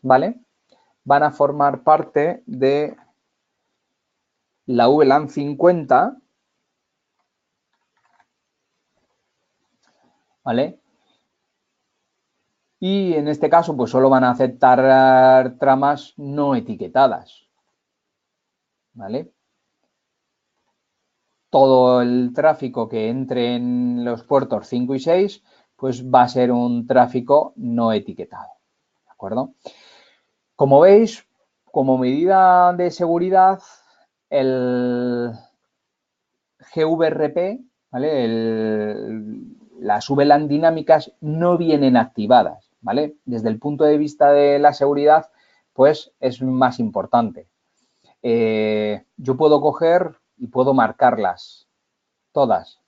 ¿vale? Van a formar parte de la VLAN 50, ¿vale? Y en este caso, pues solo van a aceptar tramas no etiquetadas, ¿vale? Todo el tráfico que entre en los puertos 5 y 6, pues va a ser un tráfico no etiquetado, ¿de acuerdo? Como veis, como medida de seguridad, el GVRP, ¿vale? Las VLAN dinámicas no vienen activadas, ¿vale? Desde el punto de vista de la seguridad, pues es más importante. Yo puedo coger y puedo marcarlas todas,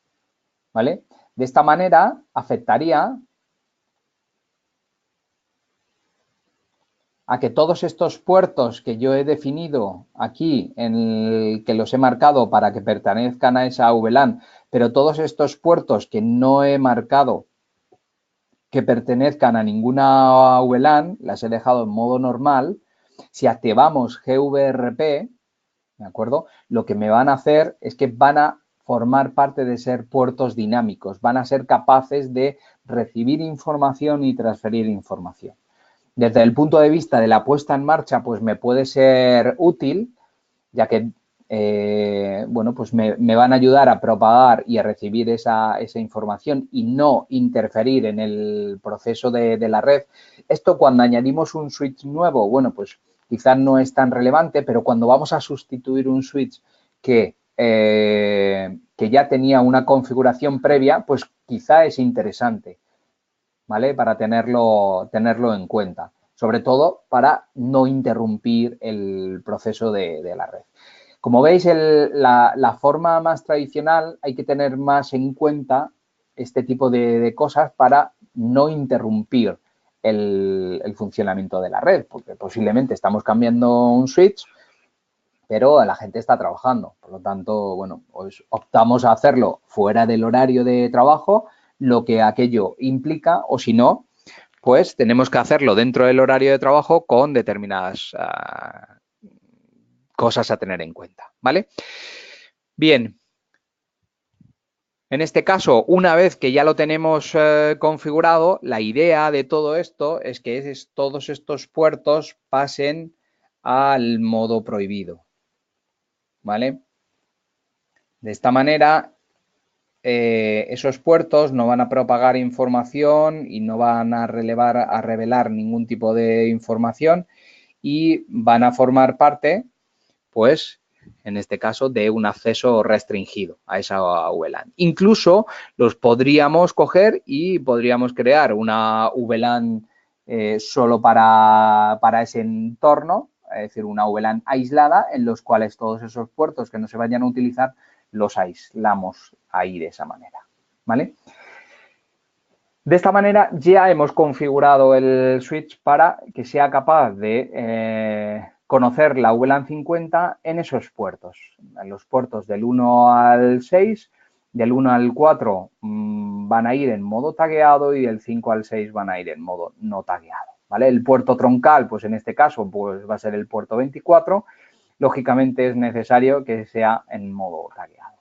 ¿vale? De esta manera afectaría a que todos estos puertos que yo he definido aquí, en el que los he marcado para que pertenezcan a esa VLAN, pero todos estos puertos que no he marcado que pertenezcan a ninguna VLAN, las he dejado en modo normal, si activamos GVRP, ¿de acuerdo? Lo que me van a hacer es que van a formar parte de ser puertos dinámicos, van a ser capaces de recibir información y transferir información. Desde el punto de vista de la puesta en marcha, pues me puede ser útil, ya que, bueno, pues me van a ayudar a propagar y a recibir esa información y no interferir en el proceso de la red. Esto cuando añadimos un switch nuevo, bueno, pues quizás no es tan relevante, pero cuando vamos a sustituir un switch que ya tenía una configuración previa, pues quizá es interesante, ¿vale? Para tenerlo en cuenta, sobre todo para no interrumpir el proceso de la red. Como veis, la forma más tradicional hay que tener más en cuenta este tipo de cosas para no interrumpir el funcionamiento de la red, porque posiblemente estamos cambiando un switch, pero la gente está trabajando. Por lo tanto, bueno, pues optamos a hacerlo fuera del horario de trabajo, lo que aquello implica, o si no, pues tenemos que hacerlo dentro del horario de trabajo con determinadas cosas a tener en cuenta, ¿vale? Bien. En este caso, una vez que ya lo tenemos configurado, la idea de todo esto es que todos estos puertos pasen al modo prohibido, ¿vale? De esta manera, esos puertos no van a propagar información y no van a revelar ningún tipo de información y van a formar parte, pues, en este caso, de un acceso restringido a esa VLAN. Incluso los podríamos coger y podríamos crear una VLAN solo para ese entorno, es decir, una VLAN aislada en los cuales todos esos puertos que no se vayan a utilizar los aislamos ahí de esa manera, ¿vale? De esta manera ya hemos configurado el switch para que sea capaz de conocer la VLAN 50 en esos puertos, en los puertos del 1 al 6, del 1 al 4 van a ir en modo tagueado y del 5 al 6 van a ir en modo no tagueado, ¿vale? El puerto troncal, pues en este caso, pues va a ser el puerto 24, lógicamente es necesario que sea en modo tagueado.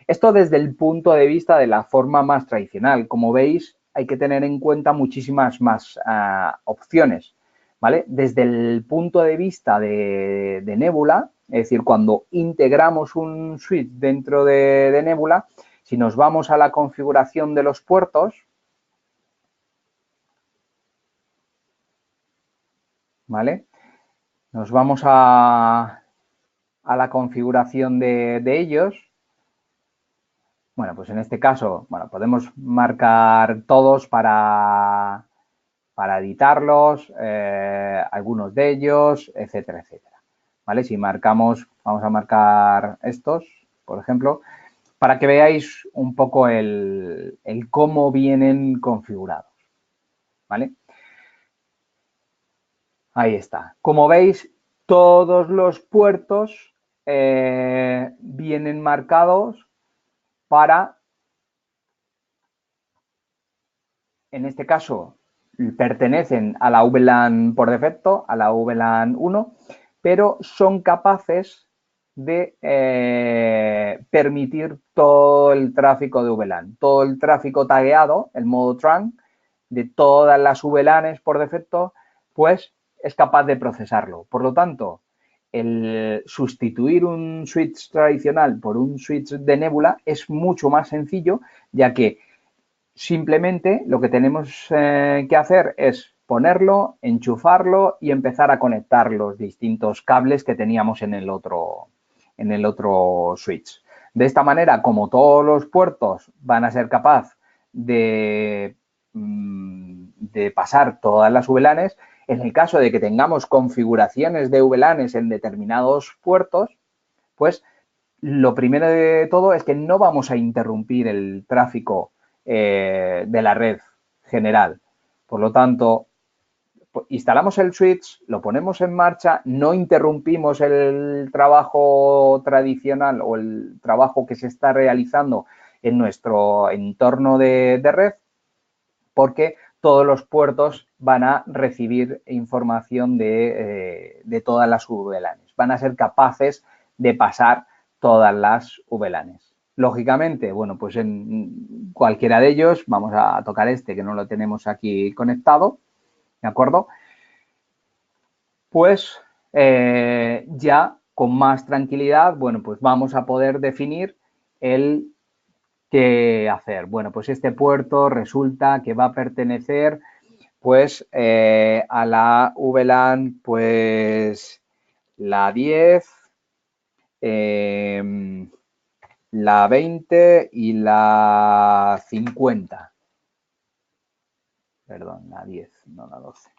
Esto desde el punto de vista de la forma más tradicional. Como veis, hay que tener en cuenta muchísimas más opciones, ¿vale? Desde el punto de vista de Nebula, es decir, cuando integramos un switch dentro de Nebula, si nos vamos a la configuración de los puertos, ¿vale? Nos vamos a la configuración de ellos. Bueno, pues en este caso, bueno, podemos marcar todos para editarlos, algunos de ellos, etcétera, etcétera. ¿Vale? Si marcamos, vamos a marcar estos, por ejemplo, para que veáis un poco el cómo vienen configurados. ¿Vale? Ahí está. Como veis, todos los puertos vienen marcados para, en este caso, pertenecen a la VLAN por defecto, a la VLAN 1, pero son capaces de permitir todo el tráfico de VLAN, todo el tráfico tagueado, el modo trunk, de todas las VLANs por defecto, pues es capaz de procesarlo. Por lo tanto, el sustituir un switch tradicional por un switch de Nebula es mucho más sencillo, ya que simplemente lo que tenemos que hacer es ponerlo, enchufarlo y empezar a conectar los distintos cables que teníamos en el otro switch. De esta manera, como todos los puertos van a ser capaces de pasar todas las VLANs, en el caso de que tengamos configuraciones de VLANs en determinados puertos, pues lo primero de todo es que no vamos a interrumpir el tráfico de la red general. Por lo tanto, instalamos el switch, lo ponemos en marcha, no interrumpimos el trabajo tradicional o el trabajo que se está realizando en nuestro entorno de red, porque todos los puertos van a recibir información de todas las VLANs. Van a ser capaces de pasar todas las VLANs. Lógicamente, bueno, pues en cualquiera de ellos, vamos a tocar este que no lo tenemos aquí conectado, ¿de acuerdo? Pues ya con más tranquilidad, bueno, pues vamos a poder definir el qué hacer. Bueno, pues este puerto resulta que va a pertenecer pues a la VLAN, pues la 10, la 20 y la 50. Perdón, la 10, no la 12.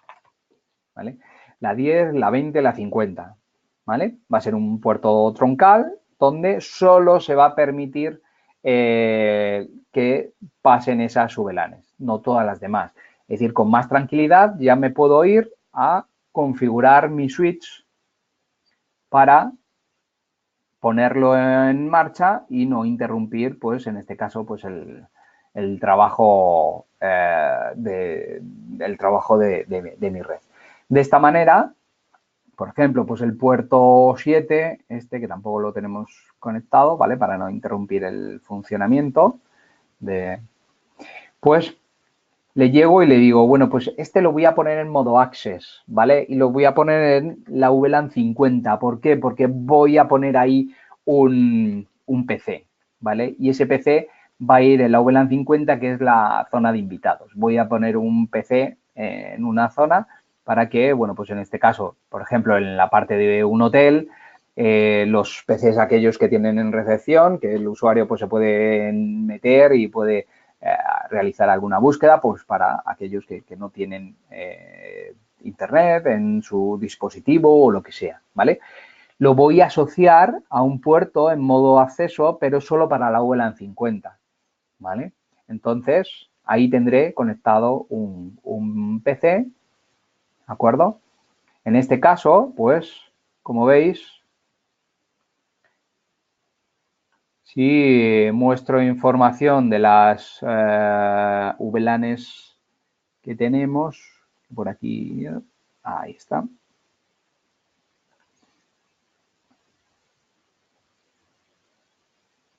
¿Vale? La 10, la 20, la 50. ¿Vale? Va a ser un puerto troncal donde solo se va a permitir que pasen esas VLANs, no todas las demás. Es decir, con más tranquilidad ya me puedo ir a configurar mi switch para ponerlo en marcha y no interrumpir, pues en este caso, pues el trabajo, el trabajo de mi red. De esta manera, por ejemplo, pues el puerto 7, que tampoco lo tenemos conectado, ¿vale? Para no interrumpir el funcionamiento pues le llego y le digo, bueno, pues este lo voy a poner en modo access, ¿vale? Y lo voy a poner en la VLAN 50. ¿Por qué? Porque voy a poner ahí un PC, ¿vale? Y ese PC va a ir en la VLAN 50, que es la zona de invitados. Voy a poner un PC en una zona para que, bueno, pues en este caso, por ejemplo, en la parte de un hotel, los PCs aquellos que tienen en recepción, que el usuario pues se puede meter y puede realizar alguna búsqueda, pues para aquellos que no tienen internet en su dispositivo o lo que sea, ¿vale? Lo voy a asociar a un puerto en modo acceso, pero solo para la VLAN 50, ¿vale? Entonces, ahí tendré conectado un PC, ¿de acuerdo? En este caso, pues, como veis, si muestro información de las VLANs que tenemos, por aquí, ahí está.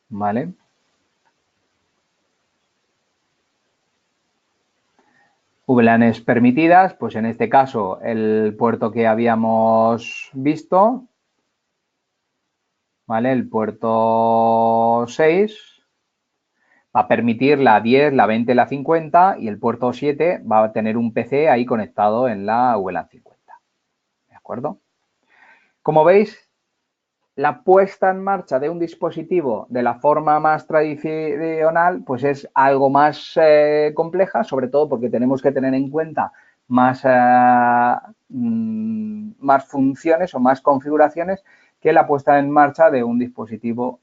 ¿Vale? VLANs permitidas, pues en este caso el puerto que habíamos visto, ¿vale? El puerto 6 va a permitir la 10, la 20, la 50 y el puerto 7 va a tener un PC ahí conectado en la VLAN 50. ¿De acuerdo? Como veis, la puesta en marcha de un dispositivo de la forma más tradicional, pues es algo más compleja, sobre todo porque tenemos que tener en cuenta más funciones o más configuraciones que la puesta en marcha de un dispositivo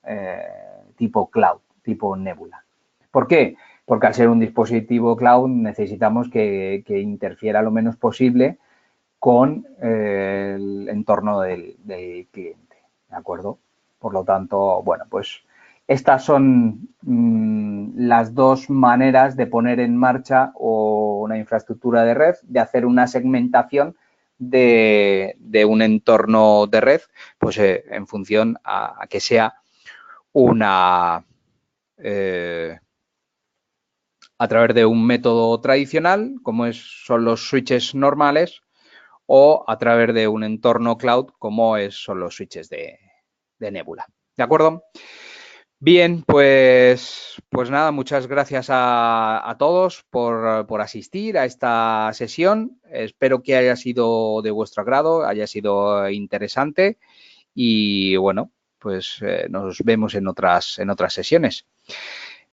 tipo cloud, tipo Nebula. ¿Por qué? Porque al ser un dispositivo cloud necesitamos que interfiera lo menos posible con el entorno del cliente. ¿De acuerdo? Por lo tanto, bueno, pues estas son las dos maneras de poner en marcha una infraestructura de red, de hacer una segmentación de un entorno de red, pues en función a que sea una a través de un método tradicional, como son los switches normales, o a través de un entorno cloud, como son los switches de Nebula. ¿De acuerdo? Bien, pues nada, muchas gracias a todos por asistir a esta sesión. Espero que haya sido de vuestro agrado, haya sido interesante y bueno, pues nos vemos en otras sesiones.